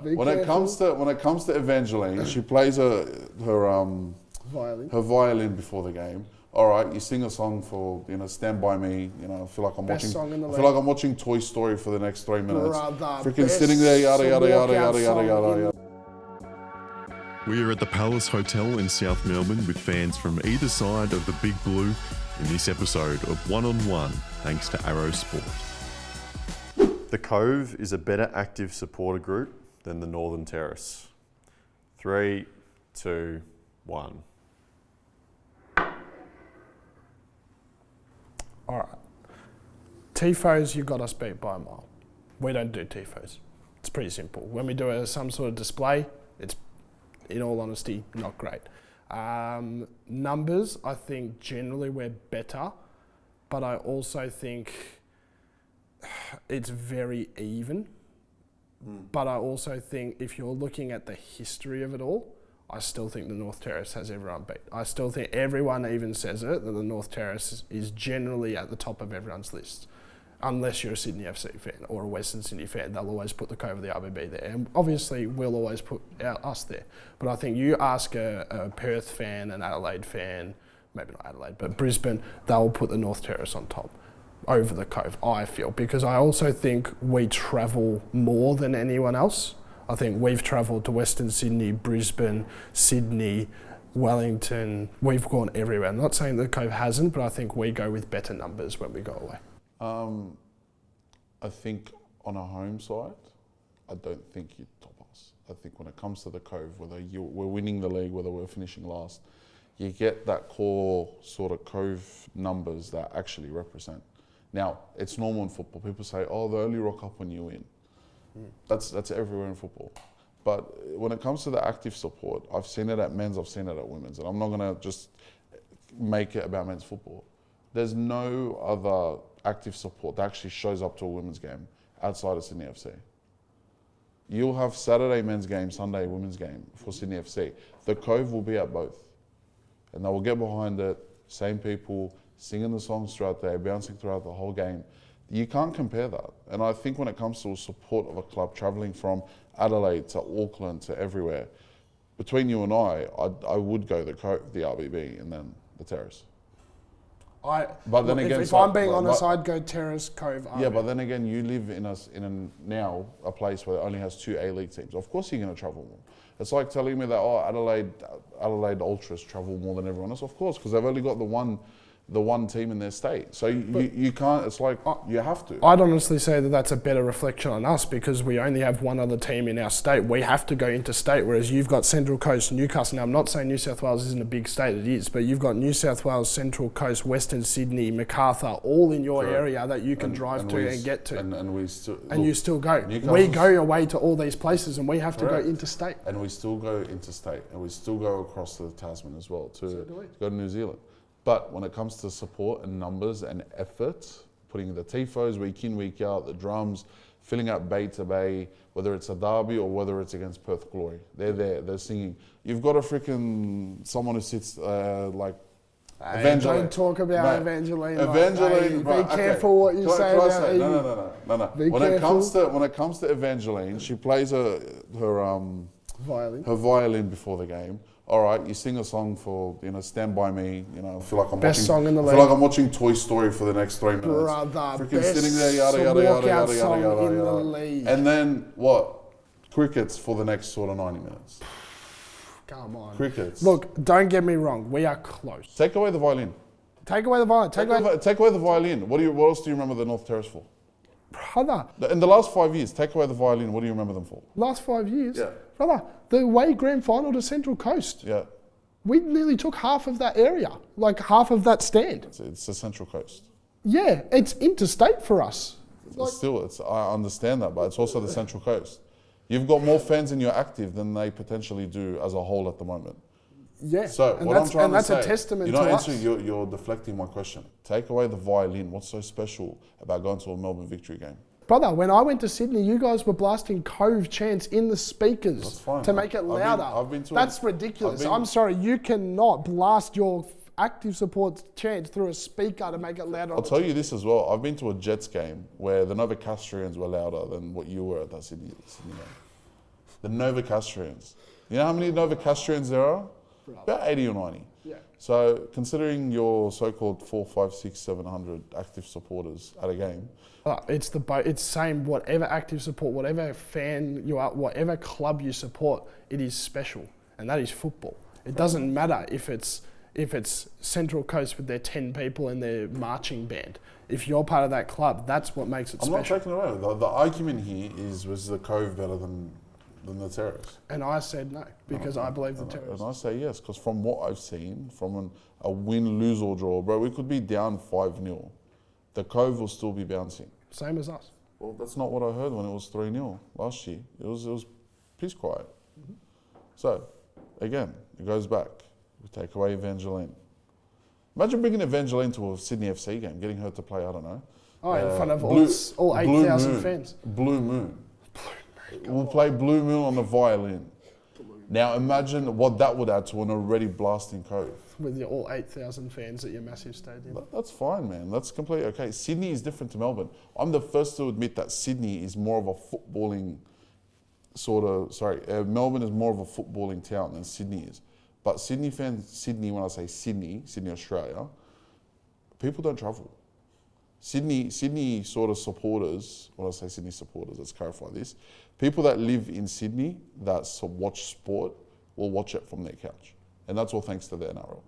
When it comes to Evangeline, she plays her violin before the game. All right, you sing a song for Stand By Me. I feel like I'm watching Toy Story for the next 3 minutes. Freaking sitting there, yada yada yada yada yada yada. We are at the Palace Hotel in South Melbourne with fans from either side of the Big Blue in this episode of One on One, thanks to Arrow Sport. The Cove is a better active supporter group than the Northern Terrace. 3, 2, 1. All right. TIFOs, you got us beat by a mile. We don't do TIFOs. It's pretty simple. When we do some sort of display, it's, in all honesty, not great. Numbers, I think generally we're better, but I also think it's very even. But I also think if you're looking at the history of it all, I still think the North Terrace has everyone beat. I still think everyone even says it, that the North Terrace is generally at the top of everyone's list. Unless you're a Sydney FC fan or a Western Sydney fan, they'll always put the Cove of the RBB there. And obviously, we'll always put us there. But I think you ask a Perth fan, an Adelaide fan, maybe not Adelaide, but Brisbane, they'll put the North Terrace on top over the Cove, I feel. Because I also think we travel more than anyone else. I think we've travelled to Western Sydney, Brisbane, Sydney, Wellington. We've gone everywhere. I'm not saying the Cove hasn't, but I think we go with better numbers when we go away. I think on a home side, I don't think you top us. I think when it comes to the Cove, whether we're winning the league, whether we're finishing last, you get that core sort of Cove numbers that actually represent. Now, it's normal in football. People say, oh, they only rock up when you win. That's everywhere in football. But when it comes to the active support, I've seen it at men's, I've seen it at women's, and I'm not going to just make it about men's football. There's no other active support that actually shows up to a women's game outside of Sydney FC. You'll have Saturday men's game, Sunday women's game for Sydney FC. The Cove will be at both. And they will get behind it, same people, singing the songs throughout the day, bouncing throughout the whole game. You can't compare that. And I think when it comes to support of a club travelling from Adelaide to Auckland to everywhere, between you and I would go the Cove, the RBB, and then the Terrace. If I'm being honest, I'd go Terrace, Cove, RBB. Yeah, but then again, you live in a place where it only has 2 A-League teams. Of course you're going to travel more. It's like telling me that, Adelaide Ultras travel more than everyone else. Of course, because they've only got the one team in their state. So you can't, it's like you have to. I'd honestly say that that's a better reflection on us because we only have one other team in our state. We have to go interstate, whereas you've got Central Coast, Newcastle. Now, I'm not saying New South Wales isn't a big state, it is, but you've got New South Wales, Central Coast, Western Sydney, Macarthur, all in your area that you can drive to and get to. And you still go. We go away to all these places and we have to go interstate. And we still go interstate and we still go across the Tasman as well to go to New Zealand. But when it comes to support and numbers and effort, putting the TIFOs week in, week out, the drums, filling up bay to bay, whether it's a derby or whether it's against Perth Glory, they're there, they're singing. You've got a freaking someone who sits like Evangeline. Don't talk about Evangeline. Evangeline, be careful what you say about Evie. No. When it comes to Evangeline, she plays her violin before the game. All right, you sing a song for Stand By Me. I feel like I'm watching Toy Story for the next 3 minutes. Freaking sitting there, yada yada yada yada yada yada. And then what? Crickets for the next sort of 90 minutes. Come on. Crickets. Look, don't get me wrong. We are close. Take away the violin. Take away the violin. Take away the violin. What else do you remember the North Terrace for? Brother. In the last 5 years, take away the violin. What do you remember them for? Last 5 years? Yeah. Brother, the away grand final to Central Coast. Yeah. We nearly took half of that area, like half of that stand. It's the Central Coast. Yeah, it's interstate for us. I understand that, but it's also the Central Coast. You've got more fans in your active than they potentially do as a whole at the moment. Yeah, so what I'm trying to say, a testament you're not to answering, you're deflecting my question. Take away the violin. What's so special about going to a Melbourne Victory game? Brother, when I went to Sydney, you guys were blasting Cove chants in the speakers to make it louder. That's ridiculous. I'm sorry, you cannot blast your active support chants through a speaker to make it louder. I'll tell you this as well. I've been to a Jets game where the Novocastrians were louder than what you were at that Sydney game. The Novocastrians. You know how many Novocastrians there are? About 80 or 90. Yeah. So considering your so-called 4, 5, 6, 700 active supporters at a game, It's same. Whatever active support, whatever fan you are, whatever club you support, it is special, and that is football. It doesn't matter if it's Central Coast with their 10 people and their marching band. If you're part of that club, that's what makes it I'm special. not taking it away. The argument here is, was the Cove better than the Terrace? And I said no, because I believe the And Terrace. I say yes, because from what I've seen, from a win, lose or draw, bro, we could be down 5-0. The Cove will still be bouncing. Same as us. Well, that's not what I heard when it was 3-0 last year. It was piss quiet. Mm-hmm. So, again, it goes back. We take away Evangeline. Imagine bringing Evangeline to a Sydney FC game, getting her to play, I don't know. Oh, in front of Blue- all Blue 8,000 Moon. fans. Blue Moon. We'll play Blue Moon on the violin. Now imagine what that would add to an already blasting Cove. With your all 8,000 fans at your massive stadium. That's fine, man. That's completely okay. Sydney is different to Melbourne. I'm the first to admit that Sydney is more of a footballing Melbourne is more of a footballing town than Sydney is. But Sydney fans, when I say Sydney, Australia, people don't travel. Sydney sort of supporters, when I say Sydney supporters, let's clarify this. People that live in Sydney that watch sport will watch it from their couch. And that's all thanks to the NRL.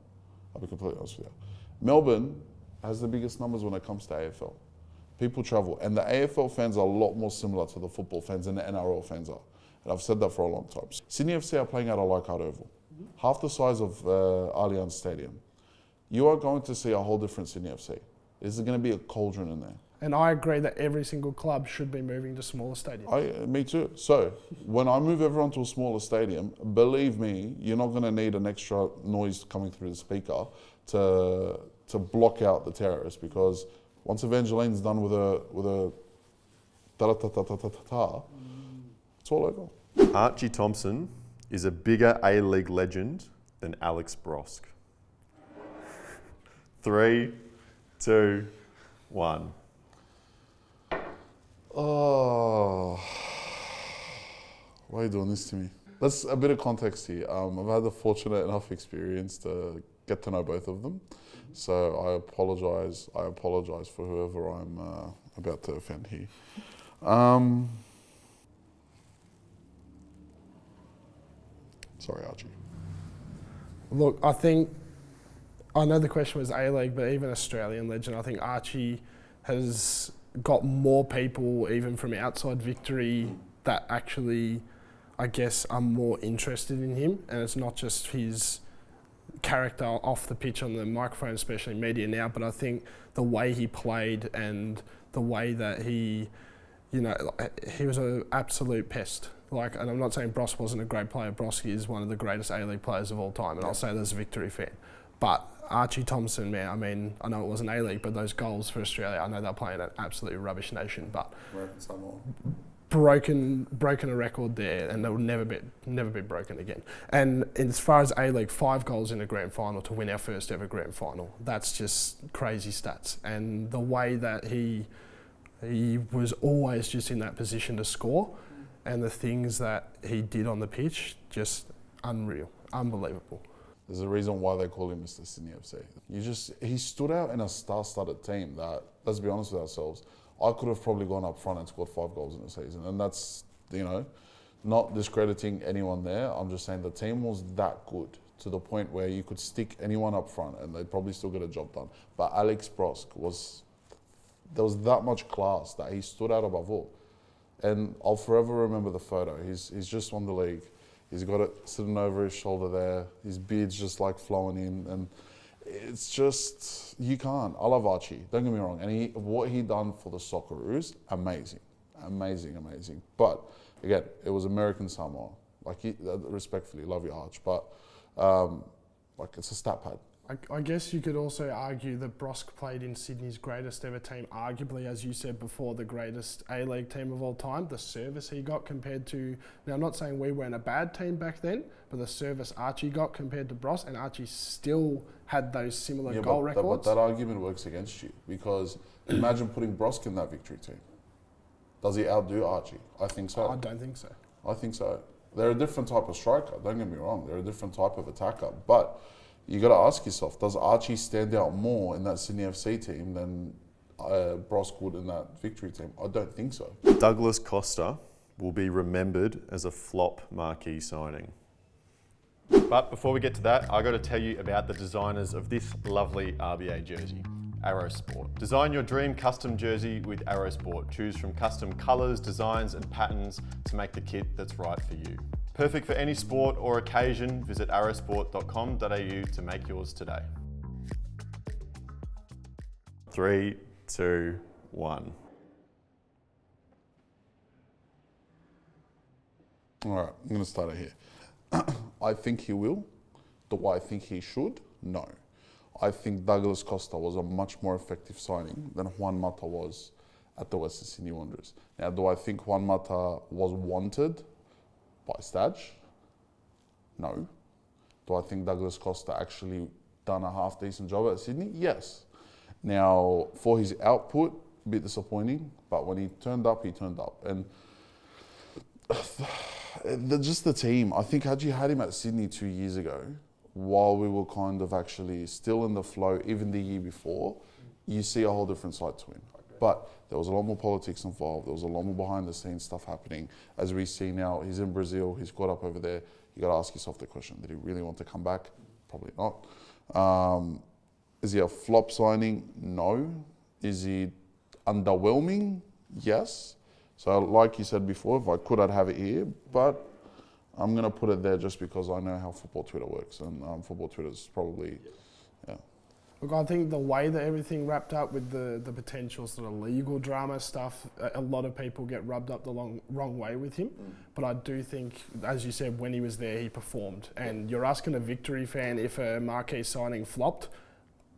I'll be completely honest with you. Melbourne has the biggest numbers when it comes to AFL. People travel. And the AFL fans are a lot more similar to the football fans than the NRL fans are. And I've said that for a long time. Sydney FC are playing at a Leichhardt Oval, half the size of Allianz Stadium. You are going to see a whole different Sydney FC. There's going to be a cauldron in there. And I agree that every single club should be moving to smaller stadiums. Me too. So when I move everyone to a smaller stadium, believe me, you're not going to need an extra noise coming through the speaker to block out the terrorists, because once Evangeline's done with a ta-ta-ta-ta-ta-ta, it's all over. Archie Thompson is a bigger A-League legend than Alex Brosk. 3, 2, 1. Oh, why are you doing this to me? That's a bit of context here. I've had the fortunate enough experience to get to know both of them. So I apologise for whoever I'm about to offend here. Sorry, Archie. Look, I know the question was A-League, but even Australian legend, I think Archie has got more people, even from outside Victory, that actually, I guess, are more interested in him. And it's not just his character off the pitch on the microphone, especially media now, but I think the way he played and the way that he was an absolute pest. And I'm not saying Brosk wasn't a great player. Brosk is one of the greatest A-League players of all time, and I'll say that as a Victory fan. But Archie Thompson, man, I mean, I know it wasn't A-League, but those goals for Australia, I know they're playing an absolutely rubbish nation, but broken a record there, and they will never be broken again. And as far as A-League, 5 goals in a grand final to win our first ever grand final, that's just crazy stats. And the way that he was always just in that position to score, and the things that he did on the pitch, just unreal, unbelievable. There's a reason why they call him Mr. Sydney FC. He stood out in a star-studded team that, let's be honest with ourselves, I could have probably gone up front and scored 5 goals in a season. And that's, not discrediting anyone there. I'm just saying the team was that good to the point where you could stick anyone up front and they'd probably still get a job done. But Alex Brosk there was that much class that he stood out above all. And I'll forever remember the photo. He's just won the league. He's got it sitting over his shoulder there. His beard's just like flowing in. And it's just, you can't. I love Archie, don't get me wrong. And what he done for the Socceroos, amazing. Amazing. But again, it was American Samoa. Respectfully, love you, Arch. But it's a stat pad. I guess you could also argue that Brosk played in Sydney's greatest ever team, arguably, as you said before, the greatest A-League team of all time. The service he got compared to... Now, I'm not saying we weren't a bad team back then, but the service Archie got compared to Brosk, and Archie still had those similar goal records. But that argument works against you, because imagine putting Brosk in that Victory team. Does he outdo Archie? I think so. I don't think so. I think so. They're a different type of striker, don't get me wrong. They're a different type of attacker. But you got to ask yourself, does Archie stand out more in that Sydney FC team than Brosk would in that Victory team? I don't think so. Douglas Costa will be remembered as a flop marquee signing. But before we get to that, I got to tell you about the designers of this lovely RBA jersey, Arrow Sport. Design your dream custom jersey with Arrow Sport. Choose from custom colours, designs and patterns to make the kit that's right for you. Perfect for any sport or occasion, visit arrowsport.com.au to make yours today. 3, 2, 1. All right, I'm going to start it here. I think he will. Do I think he should? No. I think Douglas Costa was a much more effective signing than Juan Mata was at the Western Sydney Wanderers. Now, do I think Juan Mata was wanted by Stadge? No. Do I think Douglas Costa actually done a half decent job at Sydney? Yes. Now, for his output, a bit disappointing, but when he turned up, he turned up. And just the team, I think had you had him at Sydney 2 years ago, while we were kind of actually still in the flow, even the year before, you see a whole different side to him. But there was a lot more politics involved. There was a lot more behind the scenes stuff happening. As we see now, he's in Brazil, he's got up over there. You got to ask yourself the question, did he really want to come back? Probably not. Is he a flop signing? No. Is he underwhelming? Yes. So like you said before, if I could, I'd have it here. But I'm going to put it there just because I know how football Twitter works. And football Twitter is probably, yeah. Look, I think the way that everything wrapped up with the potential sort of legal drama stuff, a lot of people get rubbed up the wrong way with him. But I do think, as you said, when he was there, he performed. And you're asking a Victory fan if a Marquee signing flopped.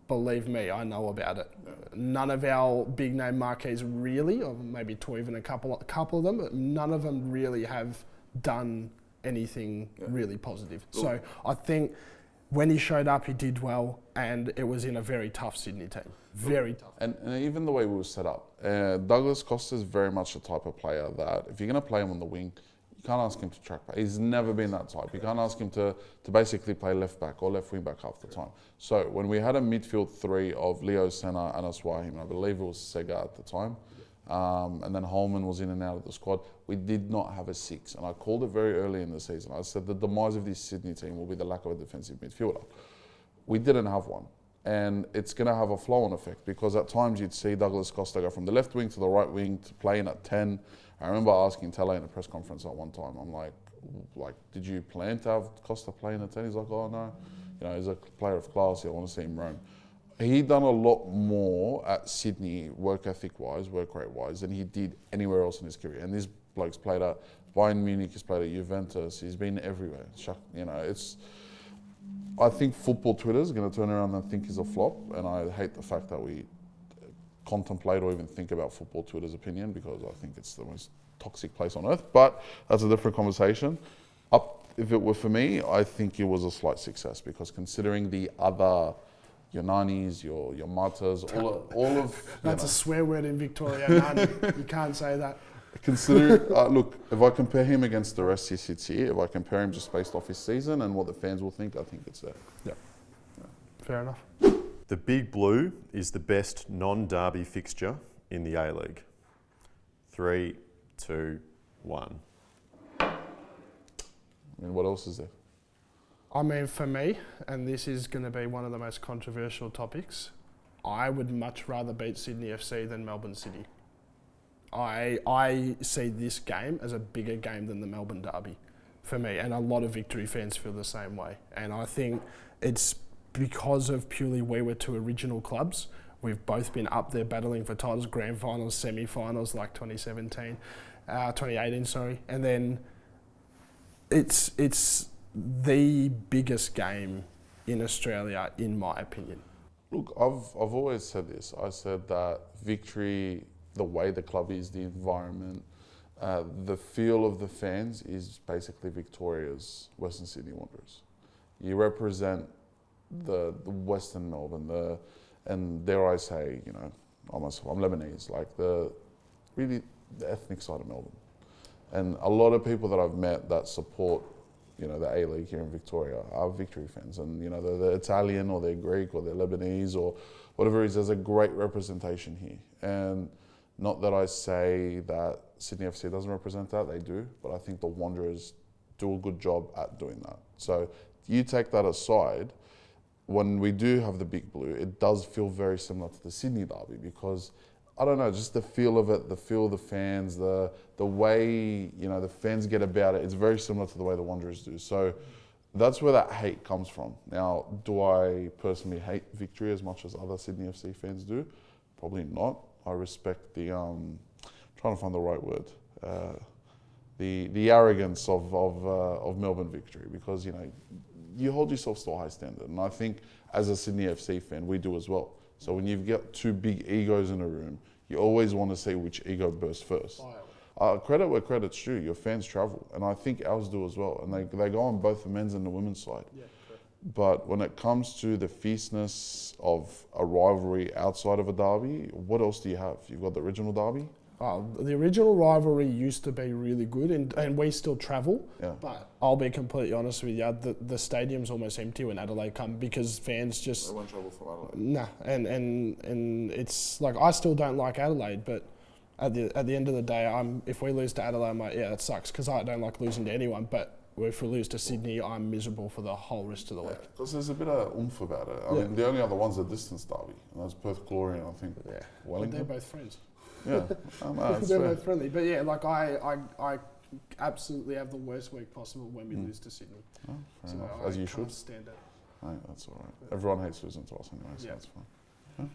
Believe me, I know about it. None of our big name Marquees really, or maybe even a couple of them, but none of them really have done anything really positive. Cool. So I think when he showed up, he did well, and it was in a very tough Sydney team. Very tough. And even the way we were set up, Douglas Costa is very much the type of player that if you're going to play him on the wing, you can't ask him to track back. He's never been that type. You can't ask him to basically play left back or left wing back half the time. So when we had a midfield three of Leo Senna and Aswahim, I believe it was Sega at the time, and then Holman was in and out of the squad, we did not have a six. And I called it very early in the season. I said the demise of this Sydney team will be the lack of a defensive midfielder. We didn't have one. And it's going to have a flow-on effect because at times you'd see Douglas Costa go from the left wing to the right wing to playing at 10. I remember asking Tele in a press conference at one time, I'm like, did you plan to have Costa playing at 10? He's like, oh no, he's a player of class. I want to see him roam. He done a lot more at Sydney, work ethic wise, work rate wise, than he did anywhere else in his career. And this bloke's played at Bayern Munich, he's played at Juventus, he's been everywhere. I think football Twitter is going to turn around and think he's a flop, and I hate the fact that we contemplate or even think about football Twitter's opinion because I think it's the most toxic place on earth, but that's a different conversation. If it were for me, I think it was a slight success because considering the other, your Nanis, your Matas, all of... That's a swear word in Victoria, Nani. You can't say that. Consider, look, if I compare him against the rest he sits here, if I compare him just based off his season and what the fans will think, I think it's there. Yeah. Fair enough. The Big Blue is the best non-derby fixture in the A-League. 3, 2, 1. What else is there? I mean, for me, and this is going to be one of the most controversial topics, I would much rather beat Sydney FC than Melbourne City. I see this game as a bigger game than the Melbourne Derby for me, and a lot of Victory fans feel the same way. And I think it's because of purely we were two original clubs. We've both been up there battling for titles, grand finals, semi-finals like 2018, and then it's the biggest game in Australia, in my opinion. Look, I've always said this. I said that Victory, the way the club is, the environment, the feel of the fans is basically Victoria's Western Sydney Wanderers. You represent the Western Melbourne, and dare I say, I'm Lebanese, like the ethnic side of Melbourne. And a lot of people that I've met that support, you know, the A-League here in Victoria are Victory fans. And, you know, they're Italian or they're Greek or they're Lebanese or whatever it is. There's a great representation here. And not that I say that Sydney FC doesn't represent that, they do. But I think the Wanderers do a good job at doing that. So you take that aside, when we do have the Big Blue, it does feel very similar to the Sydney derby because, I don't know, just the feel of it, the feel of the fans, the way, you know, the fans get about it, it's very similar to the way the Wanderers do. So that's where that hate comes from. Now, do I personally hate Victory as much as other Sydney FC fans do? Probably not. I respect the, trying to find the right word, the arrogance of Melbourne Victory because, you know, you hold yourself to a high standard. And I think as a Sydney FC fan, we do as well. So when you've got two big egos in a room, you always want to see which ego bursts first. Credit where credit's due. Your fans travel, and I think ours do as well. And they go on both the men's and the women's side. Yeah, but when it comes to the fierceness of a rivalry outside of a derby, what else do you have? You've got the original derby. The original rivalry used to be really good, and we still travel. Yeah. But I'll be completely honest with you, the stadium's almost empty when Adelaide come because fans just... They won't travel from Adelaide. Nah, and it's like, I still don't like Adelaide, but at the end of the day, if we lose to Adelaide, I'm like, yeah, that sucks, because I don't like losing to anyone, but if we lose to Sydney, I'm miserable for the whole rest of the week. Because there's a bit of oomph about it. I mean, the only other one's a distance derby, and that's Perth Glory, and I think Wellington. But they're both friends. Yeah, they're both friendly. But yeah, like I absolutely have the worst week possible when we lose to Sydney. Oh, fair enough. As you should. Stand it. Hey, that's all right. Everyone hates losing to us anyway, so that's fine. Huh?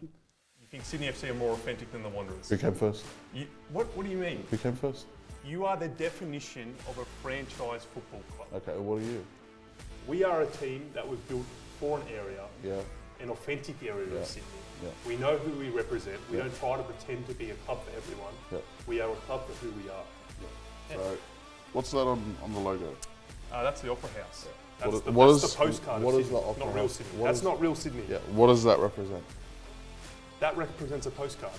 You think Sydney FC are more authentic than the Wanderers? Who came first? What do you mean? Who came first? You are the definition of a franchise football club. Okay, what are you? We are a team that was built for an area, an authentic area of Sydney. Yeah. We know who we represent. We don't try to pretend to be a club for everyone. Yeah. We are a club for who we are. Yeah. So, what's that on the logo? That's the Opera House. Yeah. That's the postcard what of is Sydney, the not real Sydney. That's not real Sydney. Yeah. What does that represent? That represents a postcard.